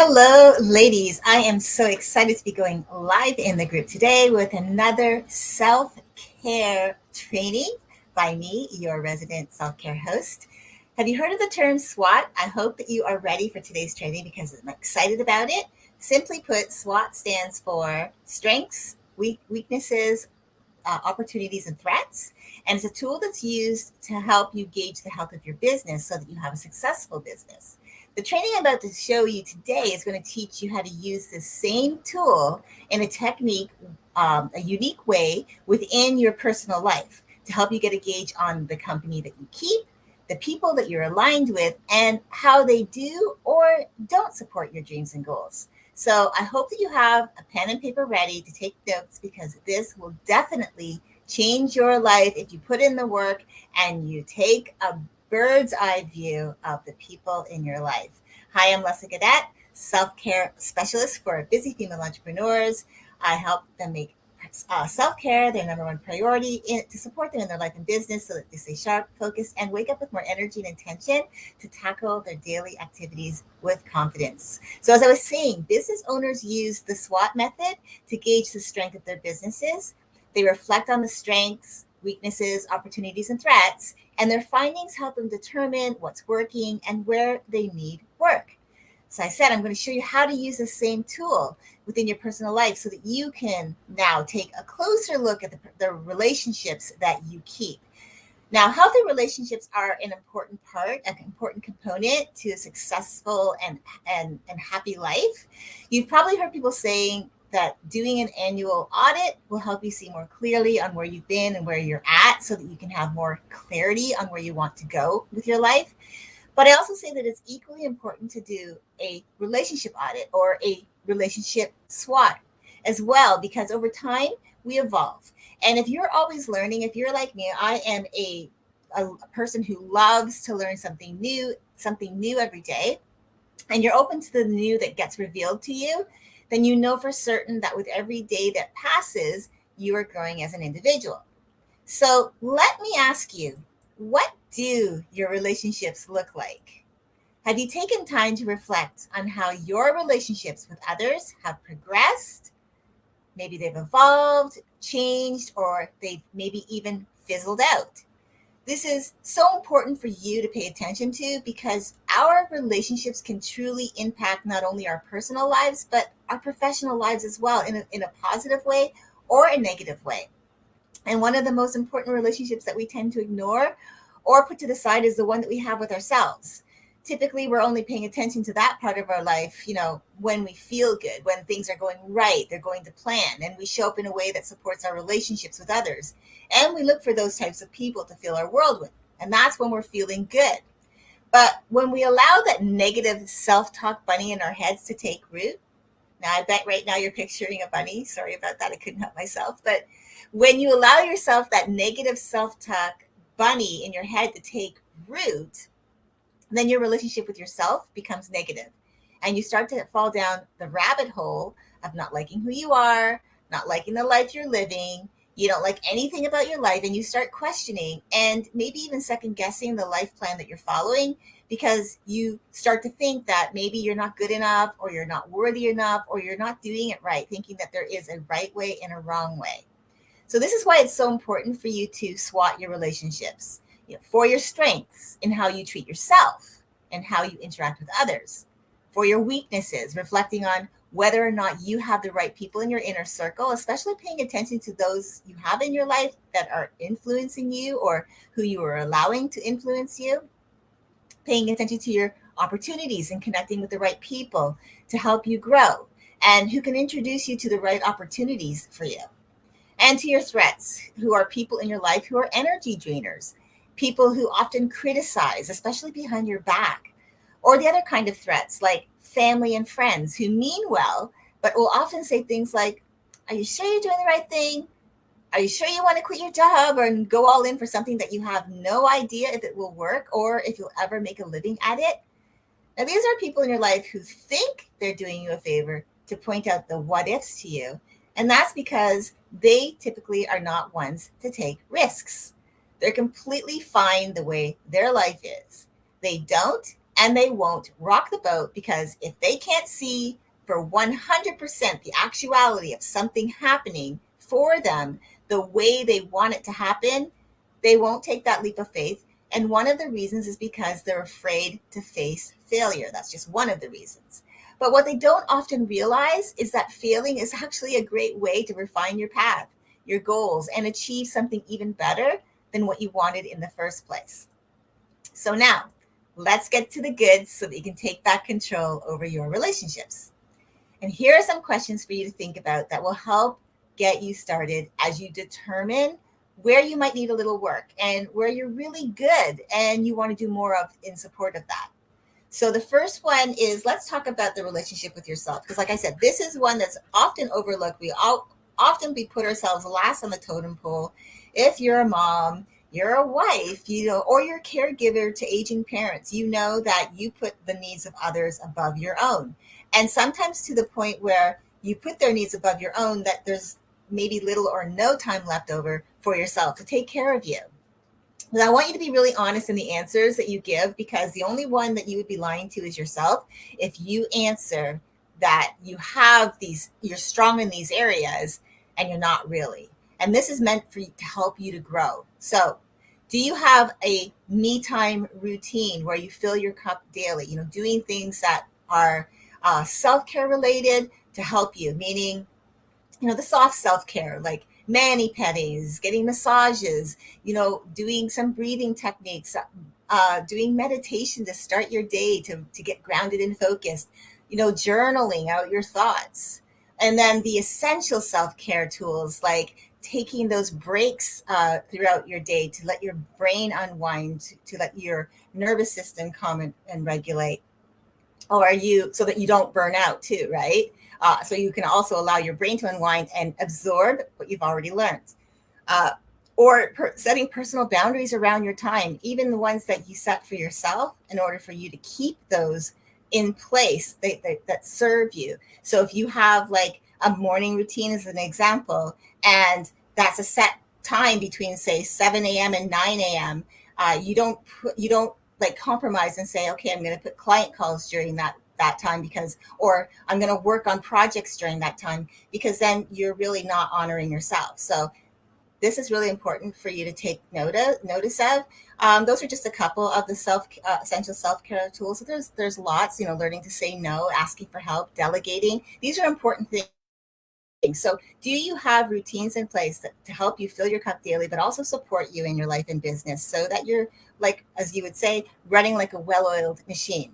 Hello, ladies. I am so excited to be going live in the group today with another self care training by me, your resident self care host. Have you heard of the term SWOT? I hope that you are ready for today's training because I'm excited about it. Simply put, SWOT stands for strengths, weaknesses, opportunities, and threats. And it's a tool that's used to help you gauge the health of your business so that you have a successful business. The training I'm about to show you today is going to teach you how to use this same tool in a technique, a unique way within your personal life to help you get a gauge on the company that you keep, the people that you're aligned with, and how they do or don't support your dreams and goals. So I hope that you have a pen and paper ready to take notes because this will definitely change your life if you put in the work and you take a bird's eye view of the people in your life. Hi, I'm Leslie Gadet, self-care specialist for busy female entrepreneurs. I help them make self-care their number one priority to support them in their life and business so that they stay sharp, focused, and wake up with more energy and intention to tackle their daily activities with confidence. So as I was saying, business owners use the SWOT method to gauge the strength of their businesses. They reflect on the strengths, weaknesses, opportunities, and threats, and their findings help them determine what's working and where they need work. So I said, I'm going to show you how to use the same tool within your personal life so that you can now take a closer look at the relationships that you keep. Now, healthy relationships are an important part, an important component to a successful and happy life. You've probably heard people saying that doing an annual audit will help you see more clearly on where you've been and where you're at so that you can have more clarity on where you want to go with your life. But I also say that it's equally important to do a relationship audit or a relationship SWOT as well, because over time we evolve. And if you're always learning, if you're like me, I am a person who loves to learn something new every day, and you're open to the new that gets revealed to you, then you know for certain that with every day that passes, you are growing as an individual. So let me ask you, what do your relationships look like? Have you taken time to reflect on how your relationships with others have progressed? Maybe they've evolved, changed, or they've maybe even fizzled out. This is so important for you to pay attention to because our relationships can truly impact not only our personal lives, but our professional lives as well in a positive way or a negative way. And one of the most important relationships that we tend to ignore or put to the side is the one that we have with ourselves. Typically, we're only paying attention to that part of our life, when we feel good, when things are going right, they're going to plan, and we show up in a way that supports our relationships with others. And we look for those types of people to fill our world with. And that's when we're feeling good. But when we allow that negative self-talk bunny in our heads to take root, now I bet right now you're picturing a bunny. Sorry about that. I couldn't help myself. But when you allow yourself that negative self-talk bunny in your head to take root, then your relationship with yourself becomes negative. And you start to fall down the rabbit hole of not liking who you are, not liking the life you're living. You don't like anything about your life, and you start questioning and maybe even second guessing the life plan that you're following because you start to think that maybe you're not good enough or you're not worthy enough or you're not doing it right, thinking that there is a right way and a wrong way. So this is why it's so important for you to SWOT your relationships, for your strengths in how you treat yourself and how you interact with others, for your weaknesses, reflecting on whether or not you have the right people in your inner circle, especially paying attention to those you have in your life that are influencing you or who you are allowing to influence you, paying attention to your opportunities and connecting with the right people to help you grow and who can introduce you to the right opportunities for you. And to your threats, who are people in your life who are energy drainers, people who often criticize, especially behind your back, or the other kind of threats like family and friends who mean well, but will often say things like, are you sure you're doing the right thing? Are you sure you want to quit your job and go all in for something that you have no idea if it will work or if you'll ever make a living at it? Now, these are people in your life who think they're doing you a favor to point out the what ifs to you. And that's because they typically are not ones to take risks. They're completely fine the way their life is. They don't and they won't rock the boat, because if they can't see for 100% the actuality of something happening for them the way they want it to happen, they won't take that leap of faith. And one of the reasons is because they're afraid to face failure. That's just one of the reasons. But what they don't often realize is that failing is actually a great way to refine your path, your goals, and achieve something even better than what you wanted in the first place. So now, let's get to the goods so that you can take back control over your relationships. And here are some questions for you to think about that will help get you started as you determine where you might need a little work and where you're really good and you want to do more of in support of that. So the first one is, let's talk about the relationship with yourself. Because like I said, this is one that's often overlooked. We put ourselves last on the totem pole. If you're a mom, you're a wife, or you're a caregiver to aging parents, you know that you put the needs of others above your own. And sometimes to the point where you put their needs above your own, that there's maybe little or no time left over for yourself to take care of you. But I want you to be really honest in the answers that you give, because the only one that you would be lying to is yourself if you answer that you're strong in these areas and you're not really. And this is meant for you to help you to grow. So, do you have a me time routine where you fill your cup daily? Doing things that are self care related to help you, meaning the soft self-care, like mani pedis, getting massages, doing some breathing techniques, doing meditation to start your day, to get grounded and focused, journaling out your thoughts. And then the essential self-care tools, like taking those breaks throughout your day to let your brain unwind, to let your nervous system calm and regulate, so that you don't burn out too, right? So you can also allow your brain to unwind and absorb what you've already learned. Uh, setting personal boundaries around your time, even the ones that you set for yourself, in order for you to keep those in place that serve you. So if you have like a morning routine as an example, and that's a set time between say 7 a.m. and 9 a.m., you don't like compromise and say, okay, I'm going to put client calls during that time, or I'm going to work on projects during that time, because then you're really not honoring yourself. So this is really important for you to take notice of. Those are just a couple of the essential self-care tools. So there's lots, learning to say no, asking for help, delegating. These are important things. So do you have routines in place to help you fill your cup daily, but also support you in your life and business, so that you're, like, as you would say, running like a well-oiled machine?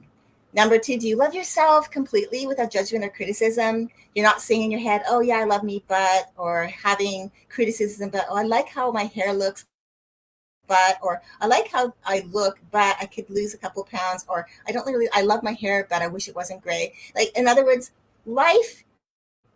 Number two, do you love yourself completely without judgment or criticism? You're not saying in your head, oh yeah, I love me, but, or having criticism, but, oh, I like how my hair looks, but, or I like how I look, but I could lose a couple pounds, or I love my hair, but I wish it wasn't gray. Like, in other words, life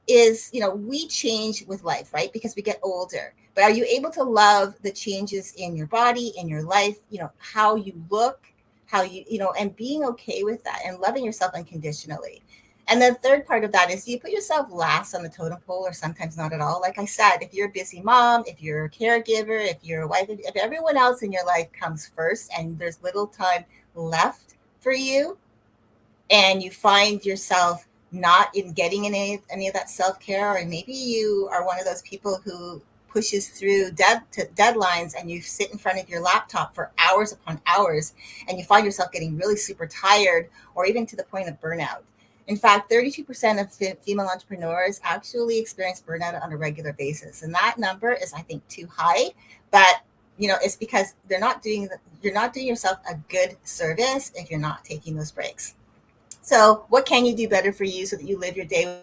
is, we change with life, right? Because we get older. But are you able to love the changes in your body, in your life, how you look, and being okay with that and loving yourself unconditionally? And the third part of that is, do you put yourself last on the totem pole, or sometimes not at all? Like I said, if you're a busy mom, if you're a caregiver, if you're a wife, if everyone else in your life comes first and there's little time left for you, and you find yourself not in getting any of that self-care, or maybe you are one of those people who pushes through deadlines, and you sit in front of your laptop for hours upon hours, and you find yourself getting really super tired, or even to the point of burnout. In fact, 32% of female entrepreneurs actually experience burnout on a regular basis, and that number is, I think, too high. But it's because you're not doing yourself a good service if you're not taking those breaks. So what can you do better for you so that you live your day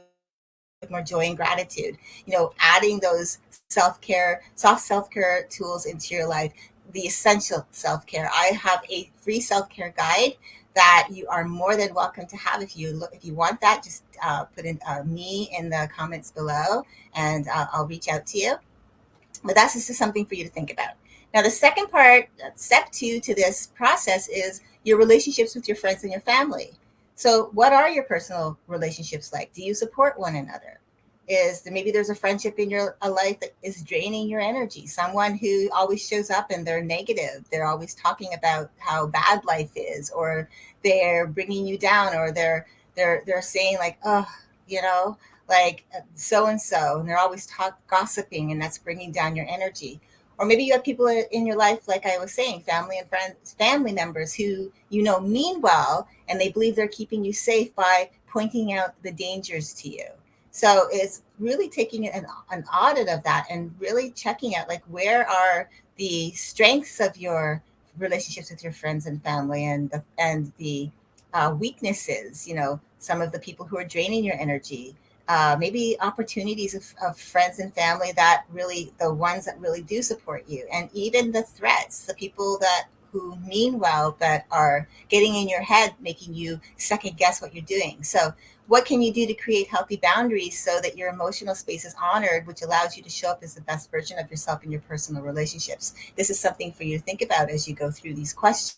with more joy and gratitude? Adding those soft self-care tools into your life, the essential self-care. I have a free self-care guide that you are more than welcome to have. If you want that, just put in me in the comments below, and I'll reach out to you. But that's just something for you to think about. Now, the second part, step 2 to this process, is your relationships with your friends and your family. So what are your personal relationships like? Do you support one another? Is that maybe there's a friendship in your a life that is draining your energy, someone who always shows up and they're negative, they're always talking about how bad life is, or they're bringing you down, or they're saying like, oh, you know, like so and so, and they're always gossiping, and that's bringing down your energy. Or maybe you have people in your life, like I was saying, family and friends, family members who mean well, and they believe they're keeping you safe by pointing out the dangers to you. So it's really taking an audit of that and really checking out like where are the strengths of your relationships with your friends and family, and the weaknesses. Some of the people who are draining your energy. Maybe opportunities of friends and family that really, the ones that really do support you, and even the threats, the people that who mean well but are getting in your head, making you second guess what you're doing. So what can you do to create healthy boundaries so that your emotional space is honored, which allows you to show up as the best version of yourself in your personal relationships? This is something for you to think about as you go through these questions,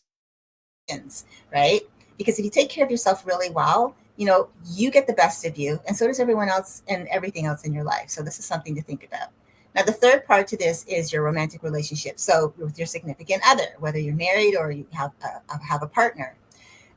right? Because if you take care of yourself really well, you get the best of you, and so does everyone else and everything else in your life. So this is something to think about. Now, the third part to this is your romantic relationship. So with your significant other, whether you're married or you have a partner,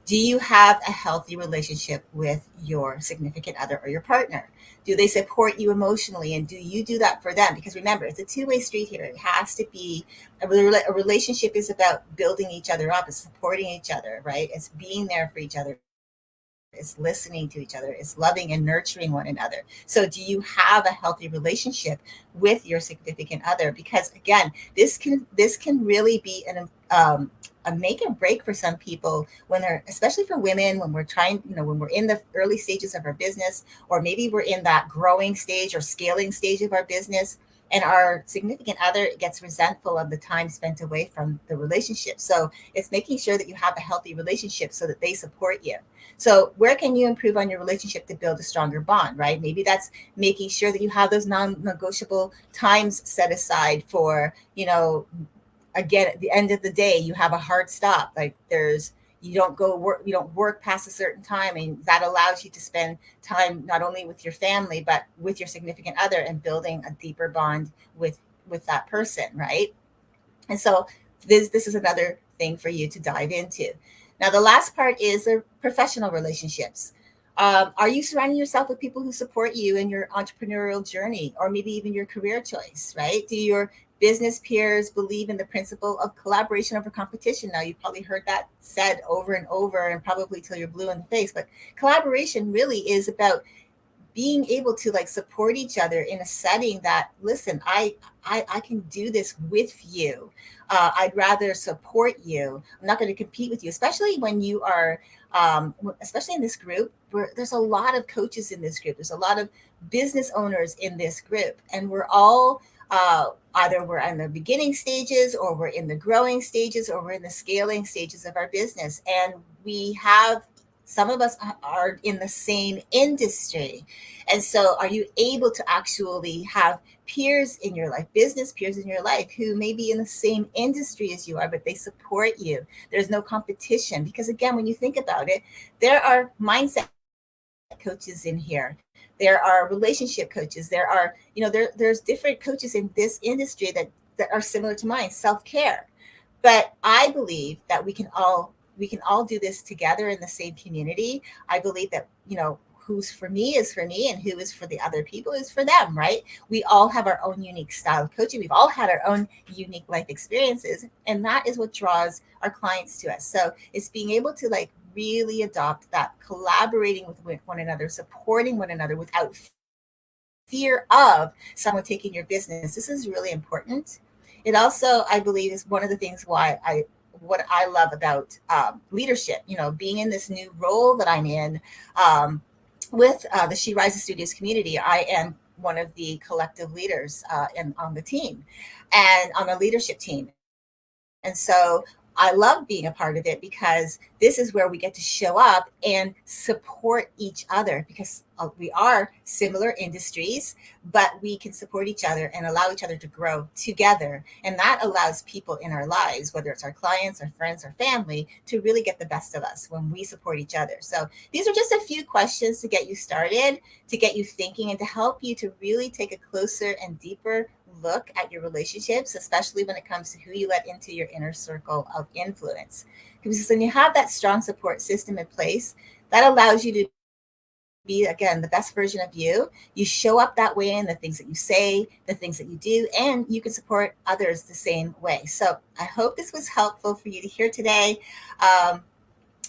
do you have a healthy relationship with your significant other or your partner? Do they support you emotionally, and do you do that for them? Because remember, it's a two-way street here. It has to be a relationship is about building each other up, it's supporting each other, right? It's being there for each other, it's listening to each other, it's loving and nurturing one another. So do you have a healthy relationship with your significant other? Because again, this can really be a make or break for some people, when they're, especially for women, when we're trying, when we're in the early stages of our business, or maybe we're in that growing stage or scaling stage of our business, and our significant other gets resentful of the time spent away from the relationship. So it's making sure that you have a healthy relationship so that they support you. So where can you improve on your relationship to build a stronger bond, right? Maybe that's making sure that you have those non-negotiable times set aside for, again, at the end of the day, you have a hard stop. Like you don't work past a certain time, and that allows you to spend time not only with your family but with your significant other, and building a deeper bond with that person, right? And so this is another thing for you to dive into. Now, the last part is the professional relationships. Are you surrounding yourself with people who support you in your entrepreneurial journey, or maybe even your career choice, right? Do your business peers believe in the principle of collaboration over competition? Now, you've probably heard that said over and over, and probably till you're blue in the face, but collaboration really is about being able to like support each other in a setting that, listen, I can do this with you. I'd rather support you. I'm not going to compete with you, especially when you are especially in this group where there's a lot of coaches in this group, there's a lot of business owners in this group, and we're all either we're in the beginning stages, or we're in the growing stages, or we're in the scaling stages of our business, and we have, some of us are in the same industry. And so are you able to actually have peers in your life, business peers in your life, who may be in the same industry as you are, but they support you? There's no competition. Because again, when you think about it, there are mindset coaches in here, there are relationship coaches, there are, there's different coaches in this industry that are similar to mine, self-care. But I believe that we can all do this together in the same community. I believe that, who's for me is for me, and who is for the other people is for them, right? We all have our own unique style of coaching. We've all had our own unique life experiences, and that is what draws our clients to us. So it's being able to like really adopt that collaborating with one another, supporting one another without fear of someone taking your business. This is really important. It also, I believe, is one of the things why what I love about leadership. Being in this new role that I'm in, with the She Rises Studios community. I am one of the collective leaders on the team, and on the leadership team. And so I love being a part of it because this is where we get to show up and support each other because we are similar industries, but we can support each other and allow each other to grow together. And that allows people in our lives, whether it's our clients, our friends, or family, to really get the best of us when we support each other. So these are just a few questions to get you started, to get you thinking, and to help you to really take a closer and deeper look at your relationships, especially when it comes to who you let into your inner circle of influence. Because when you have that strong support system in place, that allows you to be, again, the best version of you. You show up that way in the things that you say, the things that you do, and you can support others the same way. So I hope this was helpful for you to hear today. I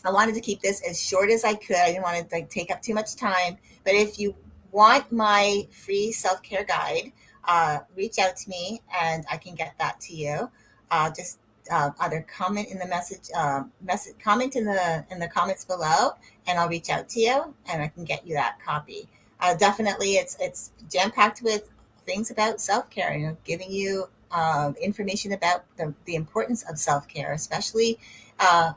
wanted to keep this as short as I could. I didn't want to take up too much time. But if you want my free self-care guide, reach out to me and I can get that to you. Just either comment in the comment in the comments below, and I'll reach out to you and I can get you that copy. Definitely, it's jam packed with things about self-care. Giving you information about the importance of self-care, especially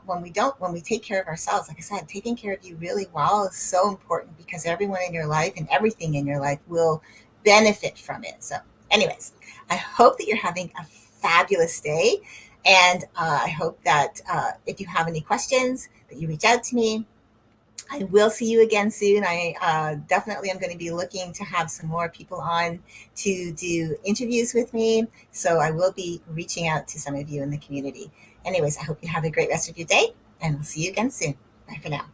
when we take care of ourselves. Like I said, taking care of you really well is so important because everyone in your life and everything in your life will benefit from it. So anyways, I hope that you're having a fabulous day, and I hope that if you have any questions that you reach out to me. I will see you again soon. I definitely am going to be looking to have some more people on to do interviews with me. So I will be reaching out to some of you in the community. Anyways, I hope you have a great rest of your day, and we'll see you again soon. Bye for now.